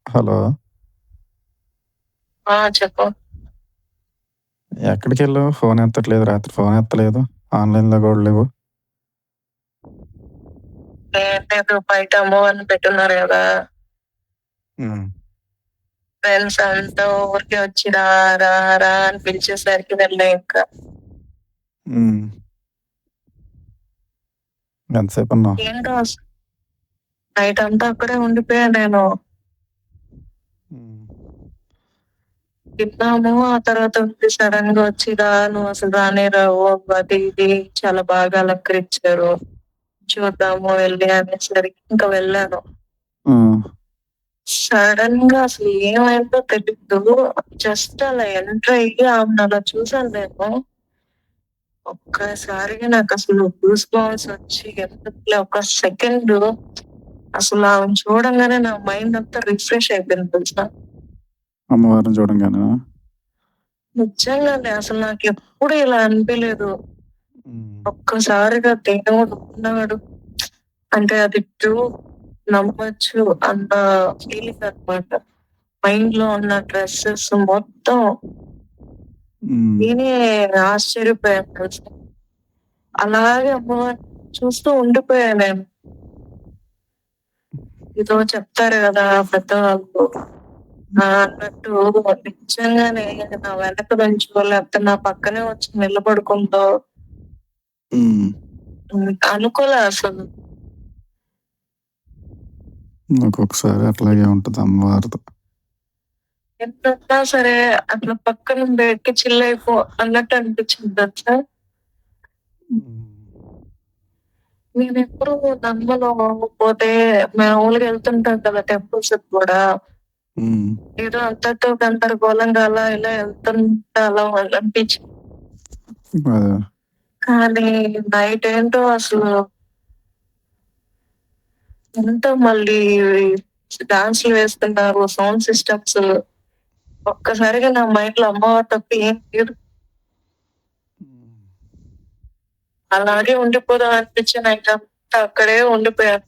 Hello! ఆ! చెప్పు. ఎక్కడికెళ్ళావు? Phone ఎత్తట్లేదు. రాత్రి ఫోన్ ఎత్తలేదు. ఆన్‌లైన్‌లో గూడా లేవు. ఏం లేదు బయట అమ్మవారిని పెట్టున్నారు గదా! హ్మ్. ఫ్రెండ్స్ అంతా ఊరికే వచ్చి రా, రా, రా అని పిలిచేసరికి వెళ్ళా ఇంకా. హ్మ్. ఎంతసేపున్నావు? ఏంటో నైటంతా అక్కడే ఉండిపోయా నేను. హ్మ్. తిన్నాము. ఆ తర్వాత సడెన్‌గా వచ్చి రా నువ్వసలు రానే రావు. అది ఇది చాలా బాగా అలంకరించారు. చూద్దాము వెళ్లి అనేసరికి ఇంక వెళ్ళాను. హ్మ్. సడెన్‌గా అసలు ఏమైందో తెలీదు. జస్ట్ అలా ఎంటర్ అయ్యి ఆమెను అలా చూసాను నేను. ఒక్కసారిగా నాకసలు గూస్ బంప్స్ వచ్చి ఎందుకులే ఒక సెకండు అసలు ఆమెను చూడంగానే నా మైండ్ అంతా రిఫ్రెష్ అయిపోయింది తెలుసా! అమ్మవారిని చూడంగానేనా? నిజంగానే అసలు నాకెప్పుడు ఇలా అనిపియలేదు. హ్మ్. ఒక్కసారిగా దేవుడు ఉన్నాడు. అంటే అది ట్రూ నమ్మొచ్చు అన్న ఫీలింగ్ అన్నమాట. మైండ్‌లో ఉన్న డ్రెసెస్ మొత్తం హ్మ్. నేనే ఆశ్చర్యపోయాను తెలుసా! అలాగే అమ్మవారిని చూస్తూ ఉండిపోయా నేను. ఏదో చెప్తారు గదా! పెద్దవాళ్ళు. అన్నట్టు నిజంగానే నా వెనక నుంచో లేకపోతే నా పక్కనే వచ్చి నిలబడుకుందో హ్మ్. అనుకోలే అసలు. ఒక్కొక్కసారి అట్లాగే ఉంటది అమ్మవారితో. ఎంతున్నా సరే అట్లా పక్కన బెడ్‌కి చిల్ అయిపో అన్నట్టు అనిపించింది తెలుసా! హ్మ్. నేనెప్పుడు నమ్మను. పోతే మామూలుగా ఎళ్తుంటాం కదా టెంపుల్స్‌కి కూడా. హ్మ్. ఏదో అంతటితో గందరగోళంగా అలా ఇలా ఎళ్తుంటే అలా అనిపించింది. అదే. కానీ నైట్ ఏంటో అసలు ఎంత మళ్ళీ డాన్స్‌లు వేస్తున్నారు. సౌండ్ సిస్టమ్స్ ఒక్కసారిగా నా మైండ్‌లో అమ్మవారు తప్ప ఏం లేదు. హ్మ్. అలాగే ఉండిపోదాం అనిపించి నైటంతా అక్కడే ఉండిపోయాను.